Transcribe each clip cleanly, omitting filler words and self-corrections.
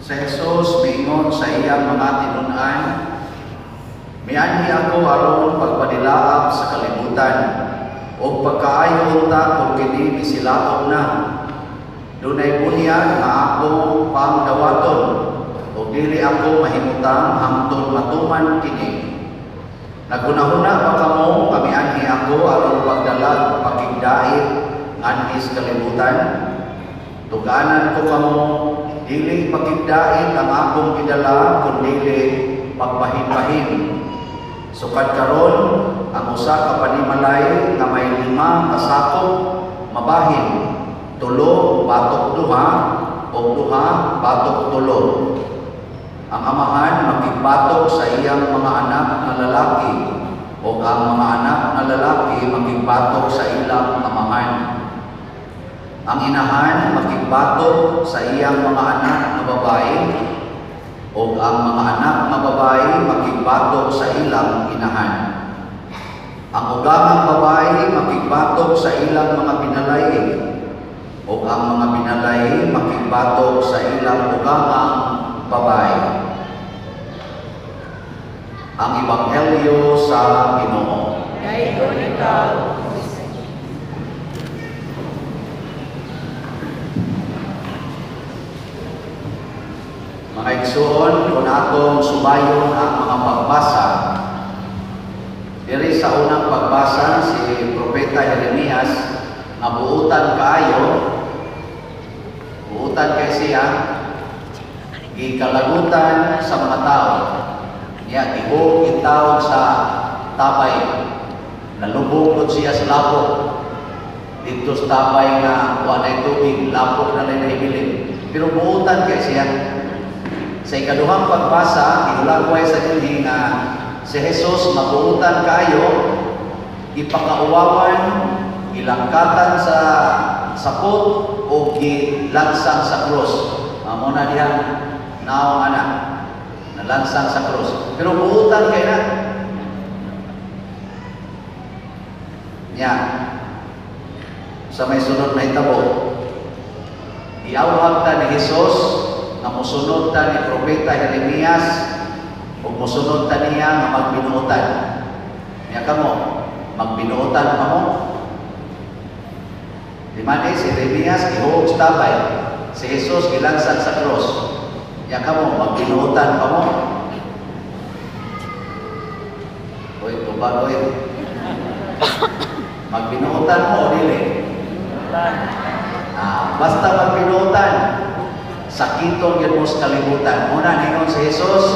Sa Jesus miingon sa iyang mga tinun-an, mianhi ako aron pagpadilaab sa kalibutan, o pagkaayo ta kung kini misilaom na. Dunay bunya nga ako pangdawaton, o dili ako mahimutang hangtod matuman kini. Nagunahuna pa kamo, kamianhi ako aron pagdalag pakigdait anis kalibutan. Tuganan ko kamo, dili pakigdait ang akong gidala, kundi pagpahim-pahim. Sukad karon ang usa ka panimalay nga may 5 kasakop mabahin, 3 batok 2 o 2 batok 3. Ang amahan makigbatok sa iyang mga anak na lalaki, o ang mga anak na lalaki makigbatok sa ilang amahan. Ang inahan makigbatok sa iyang mga anak na babae, o ang mga anak na babae makigbatok sa ilang inahan. Ang ugangang babae makigbatok sa ilang mga binalay, o ang mga binalay makigbatok sa ilang ugangang babae. Ang Ebanghelyo sa Ginoo. Dayon ikaw. Mga igsoon, kung atong subayon ang mga pagbasa, diri sa unang pagbasa si Propeta Jeremias, nabuutan kaayo, buutan kay siya, gikalagutan sa mga tao. Niya, gihog itawag sa tabay, nalubog siya sa lapok. Dito sa tabay nga, wanay tubig, lapok na rin naibilin. Pero buutan kay siya. Sa ikaduhang pagbasa, ihulagway sa dinhi nga si Jesus mabuutan kayo, ipakauwawan, ilangkatan sa sapot o gilansang sa krus. Muna diyan naong anak, nalansang sa krus. Pero buutan kay na. Nya, sa may sunod na hitabo, iawhag ta ni Jesus na musunod ta ni Propeta Jeremias o musunod ta niya nga magbinuotan. Niya kamo, magbinuotan pa mo. Di man si Jeremias gihog sa tabay, si Jesus gilansang sa cross. Niya kamo, magbinuotan pa mo. Oy, tubag oy. Magbinuotan mo o dili? Basta magbinuotan. Sakiton yun mo sa kalibutan. Muna ningon si Jesus,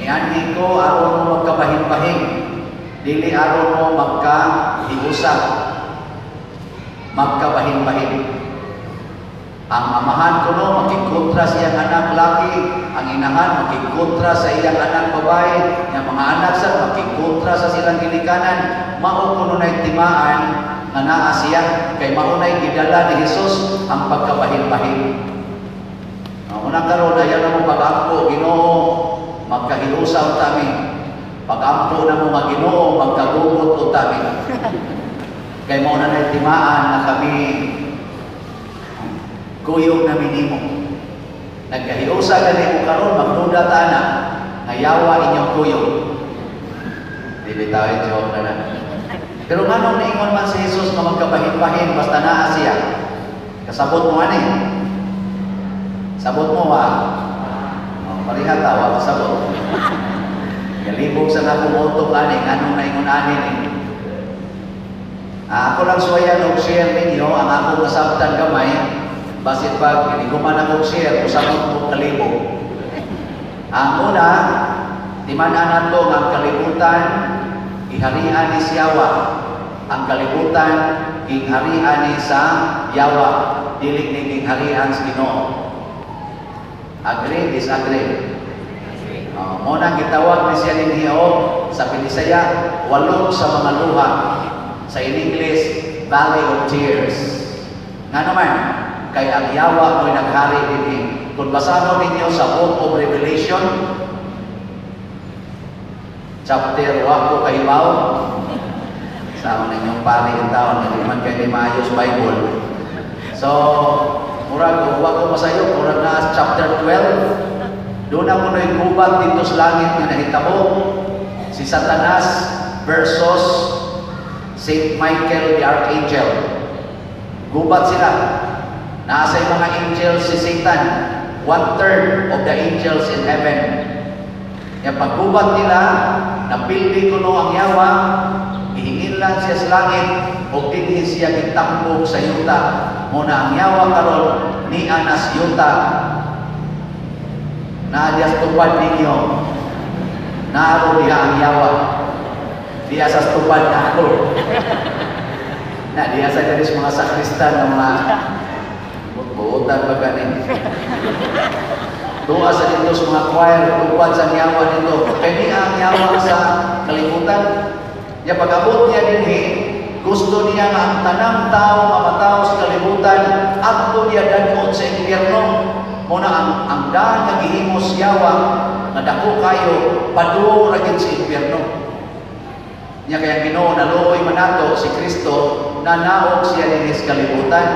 mianhi ko aron mo magkabahin-bahin, dili aron mo magkahiusap, magkabahin-bahin. Ang amahan ko no, makikkontra sa iyang anak laki, ang inahan makikkontra sa iyang anak babae, yung mga anak sa makikkontra sa silang gilikanan. Mao kuno na timaan nga naa siya, kay maunay gidala ni Jesus ang pagkabahin-bahin. Unang karon ayan na mo pag-ampo, Ginoo, magkahiusaw tami. Pag-ampo na mo nga Ginoo, magkagugot o tami. Kay mo na timaan na kami kuyog na minimo. Nagkahiusa gani mo karon, magduda ta na, ngayawa inyong kuyog. Di bitawin joke na na. Pero nganong niingon man si Jesus na magkabahin-bahin basta naa siya? Kasabot mo ani. Sabot mo pariha tawa, sabot. Galibog sa nakumotong ani, anong naingon ani ni. Ako lang suwayan og share ninyo, ang akong nasabtan kamay, basit pag hindi ko man akong share, usapot mo kalibog. Ang una, di man nato ang kalibutan, iharian ni Yawa. Ang kalibutan, iharian ni sa Yawa, dili ni iharian sa Ginoo. Agree, disagree. Muna gitawag ni siya ninyo sa Pinisaya, 8 sa mga luha. Sa English, Valley of Tears. Nga naman, kay ang Yawa mo'y naghari din. Kung basahon ninyo sa Book of Revelation, chapter 1 ko kahibaw, sa ninyong pari ang taon, hindi man kayo ni Maayos Bible. So, murag uwa ko masayo, murag na chapter 12. Doon ako na gubat dito sa langit nga nahitabo. Si Satanas versus Saint Michael the Archangel. Gubat sila. Nasa mga angels si Satan, 1/3 of the angels in heaven. Yung paggubat nila, napildi ko no ang yawa, ihingin lang siya sa langit, o dinhi siya gitambog sa yuta. Muna ang yawa karon ni anas yuta. Naadiyas tupad ninyo, naaro diha ang yawa. Diya sa tupad na ako. Na diya sa ganis mga sakristan ng mga buutan ba ganin. Doa sa dito sa mga choir, tupad sa yawa nito. Kaya di ang yawa sa kalimutan. Ya pag-abot niya din gusto niya nga ang tanang tao, mamatao sa kalimutan, at niya dadon sa impyerno. Muna ang daan nga gihimos yawa, nga dako kayo, paduo ra gid sa impyerno. Nya kaya Ginoo naluoy manato si Kristo, nanaog siya din sa kalibutan.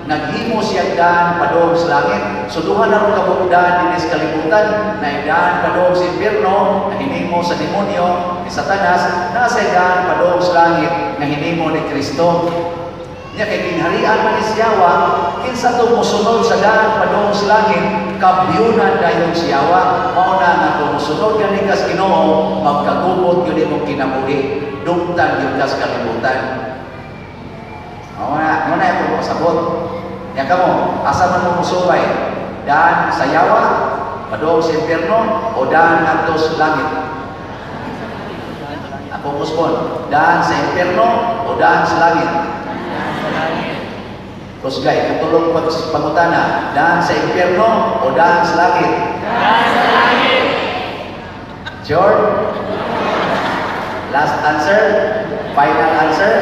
Naghimo siya daan padong sa langit. So duha na ron kabukdaan din sa kalibutan, na daan padong sa impyerno, na hinimo sa demonyo, ni Satanas, nasa daan padong sa langit, na hinimo ni Kristo. Nya kay kinharian man ni Yawa, kinsa to mosunod sa daan padong sa langit, kabyunan dayon si Yawa. Mao na nga kung mosunod gani kas Ginoo, magkagubot gyud imong kinabuhi, dugtan gyud kas kalibutan. Muna yung pasabot. Ya kamo, asa man mo musubay? Daan sa yawa, padong sa impyerno, o daan ato sa langit? Ako muspon, daan sa impyerno, o daan sa langit? Terus guys, katulong pangutana, daan sa impyerno, o daan sa langit? Daan sa langit! Sure? Last answer? Final answer?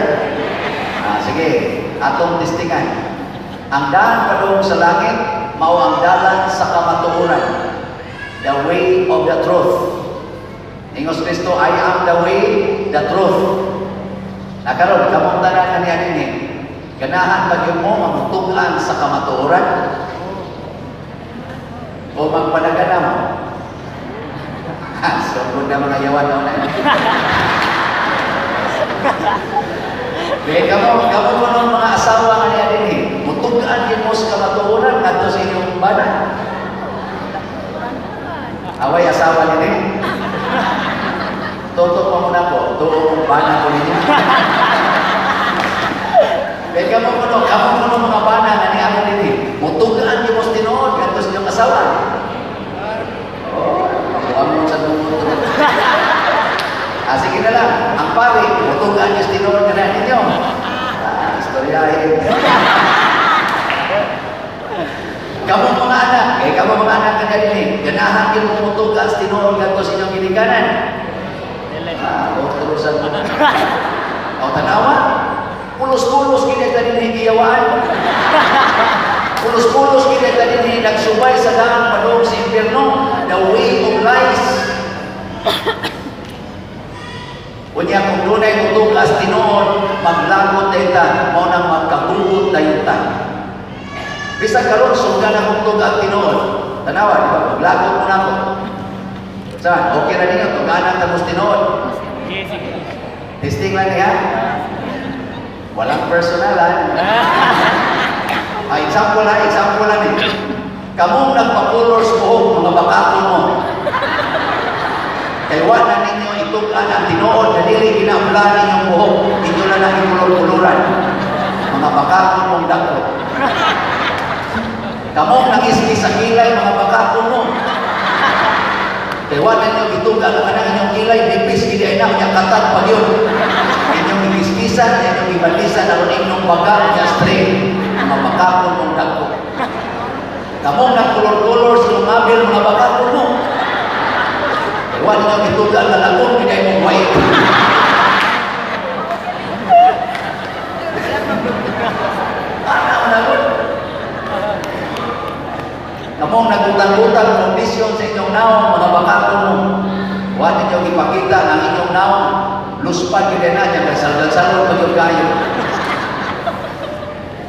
Sige, atong testingan. Ang daan padung sa langit, mao ang dalan sa kamatuoran. The way of the truth. Ingos Kristo, I am the way, the truth. Nakaroon, kamong tanan kaniya nini. Ganahan ba yun mo mamutugan sa kamatuoran? O magpanagana mo? So, kung na mga yawan na kaya kamu mo ng mga asawa nga niya din mutugaan din mo sa kamatuoran kadto sa inyong bana. Away asawa din Toto mo muna po, tuo kong bana ko ninyo. Kaya kamu mo mga bana nga niya ako din mutugaan din mo sa tinuod kadto sa inyong asawa. Oh, mabuang mo sa tungkol. Sige na lang, ang pari, mutugaan niyo sa tinuod nga na ninyo. Istoryahin. Kamu mga anak, kamu mga anak ka na din ganahan din mo mutugaan sa tinuod nga sa inyong ginikanan. Tulosan mo na. O tanawa, pulos-pulos kita din higiyawaan. Pulos-pulos kita din nagsubay sa daan padung sa impyerno, the way of lies. Kunya kung dunay mutugas tinuod, maglagot dayta, mao nang magkagugot dayta. Bisag karon sugdan akong tugas tinuod. Tanawa, di ba? Maglagot mo na ako. Saan? Okay na ninyo, tuganan tagos tinuod. Testing lang niya. Walang personalan. Example lang eh. Kamong nagpa-color sa buhok, mga bakakon mo. Kaya wala ninyo itugan ang tinuod na dili ginabla ninyong buhok, inyo na lang ikulor-kuluran. Mga bakakon mong dako. Kamong nangis-ngis sa kilay, mga bakakon mo. Kaya wala ninyo itugan ang inyong kilay, nipis gidi na, kaya katag pa yun. Inyong ikiskisan, inyong ibalisan, naroon inyong baga, niya straight. Mga bakakon mong dako. Kamong nagkulor-kulor sa lumabil, mga bakakon mo. Wala nang itugan na lagon, hindi mong white. Ano lagon? Kamong nagutang-utang kondisyon sa inyong naon, mga bakakon mo. Wala ninyong ipakita ng inyong naon, luspad yun na, dyan, saldan-salon pa yun kayo.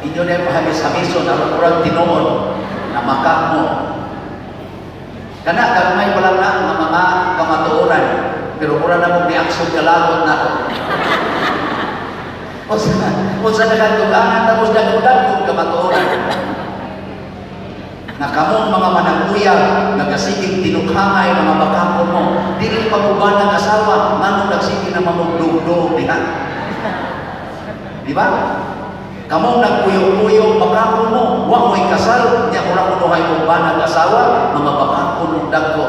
Inyo na pahabis-habison, aron kurang tinuod na makak mo. Kana gagmay pa lang na ang mga kamatuoran, pero mura na mong niaksyon kalagot na ako. O sa nagatuganan, tapos dagudan kong kamatuoran. Na kamong mga managuyag, nagasigig tinukhangay mga bakakon mo, dili pa mo ba ng asawa, nganong nagsigig na mamugdugdog, di ba? Di ba? Kamong nagpuyog-puyog bakakon mo, wa mo'y kasal, niya kurang unuhay mo ba ng asawa, mga bakakon mong dagko.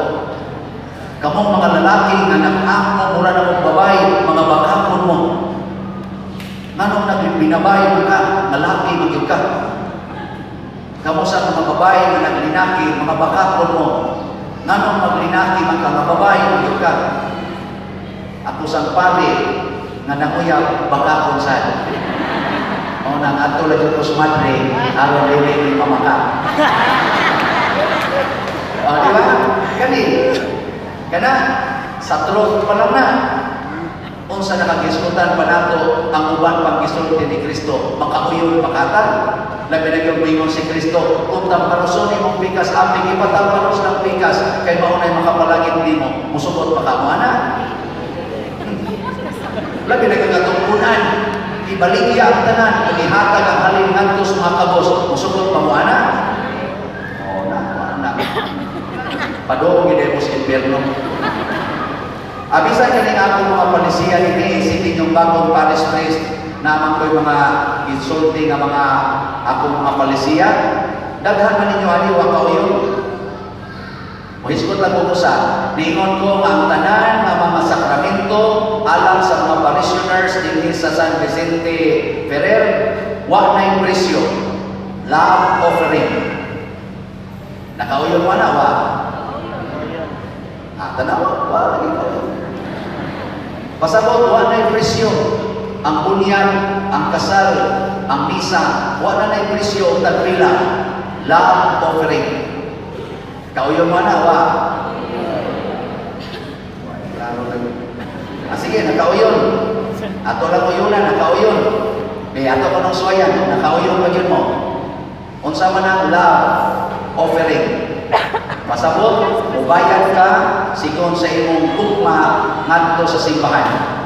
Kamong mga lalaki na nag-aak mo, mura na mong babae, mga bakakon mo. Nganong nagbinabay mo ka, lalaki magyug ka. Kamu sa mga babae na naglinaki, mga bakakon mo. Nganong maglinaki mga babae magyug ka. Ako sang pari nga nanguyab bakakon sad. O nang ato lagi ko sumadre, aron dili ni mamaka. O di ba? Kani. Kana sa truth pa lang na. Unsa nakagisgutan pa nato ang uban pang gisulti ni Kristo, makauyon pakatan. Labi na yung mingon si Kristo, kung tamparoson imong pikas, aping ipatamparos ng pikas, kay maunay makapalagin di mo, musukot pa ka mo, ana? Labi na yung katungkunan, ibaligya ang tanan, ihatag ang halin ngantos mga kabos, musukot pa mo, ana? O, na. Padoong gina mo sa impyerno. Abisan ka rin ako mga palisiya, hindi isipin yung bagong parish priest, naman ko'y mga insulting nga mga akong mga palisiya. Daghan man ninyo ani wa kauyon. Muhisgot lang ko sa ningon ko ang tanan nga mga sakramento alang sa mga parishioners dinhi sa San Vicente Ferrer wa nay presyo. Love offering. Nakauyon wala wa. Tanaw wa lagi ko. Pasabot wa nay presyo. Ang bunyan, ang kasal, ang misa, wala na yung presyo, tagpila, love offering. Kauyon mo na, wa? Sige, nakauyon. Ato lang uyunan, nakauyon. Ato ko nung suwayan, nakauyon pa yun mo. Unsa man ang love offering. Pasabot, ubayad ka, sigon sa imong tukma, ngadto sa simbahan.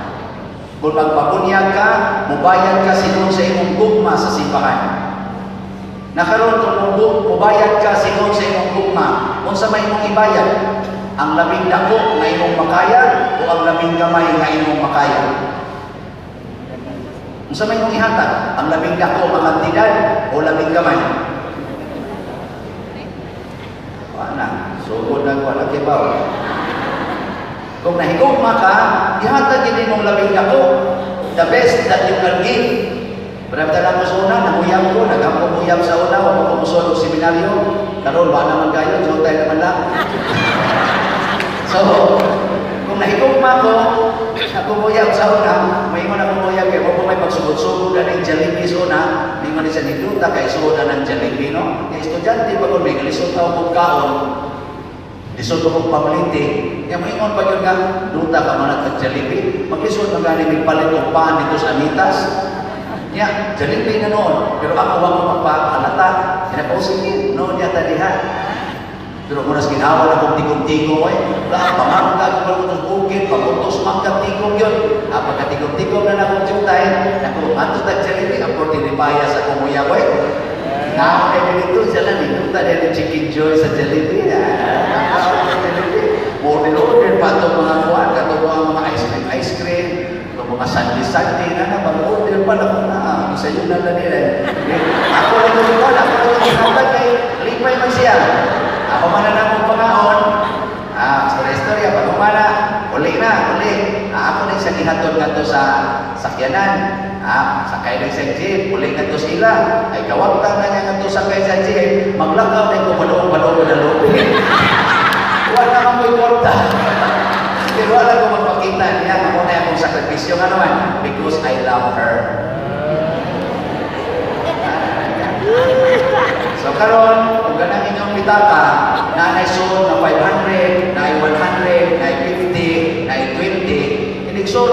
Kung magpabunyag ka, mubayad ka sigon sa imong gugma sa simbahan. Nakaroon kung mubayad ka sigon sa imong gugma, kung sa may imong ibayad, ang labing dako nga imong makaya o ang labing gamay nga imong makaya. Kung sa may imong ihatag, ang labing dako nga kantidad o labing gamay. Wala, sugod na ko na kibaw. Kung nahigugma ka, ihatag din mong labing dako. The best that you can give. Perabta lang ko sa una, nanguyab ko, nagkampumuyab sa una, o magpumusulog seminaryo. Karoon, ba naman kayo, jotay naman lang. So, kung nahigugma ko, nagpumuyab sa una, may mo na pumuyab kayo, kung may pagsugod-sugod na ng Jollibee sa una, may mo na siya niluta, kaya sugod na ng Jollibee, no? Kaya estudyante pa kung may kalisod na akong kaon, lisod akong pamiliti, kaya maingon pa yun nga, luta ka man at Jollibee, maglisod magani may palit o paan dito sa Anitas. Niya, Jollibee na noon, pero ako wag ko magpaalata, kinapausipin, noon niya tadiha. Pero munas ginawa na kong tigong-tigong, pamangka, pamuntos bukid, pamuntos mangkat-tigong yun. Pagkatigong-tigong na akong jutay, ako, atos na Jollibee, ako tinipaya sa kumuya, Nah, dito sila dito tadi ada chicken joy sa Jollibee. Model-model pa ito mga kuwan, katulong mga ice cream, mga sandi-sandi na model pa na isa yun na nila. Ako lang yung kuwan, ako lang yung kuwan, kay lipay man siya. Ako man na akong pangaon, story-story, ako man na, uli. Ako na isang ihatod nga to sa sakyanan. Sakay na sa jeep, uli na to sila. Ay kawagtang na nga to sakay sa jeep, maglakaw na ko balong na lupin. Wala ka mo'y korta. Pero wala ko magpakita niya, ako na akong sakripisyo nga naman, because I love her. So karon, kung ganang inyong pitaka, nanay soon na 500, na 100, na 50, na 20, inig suro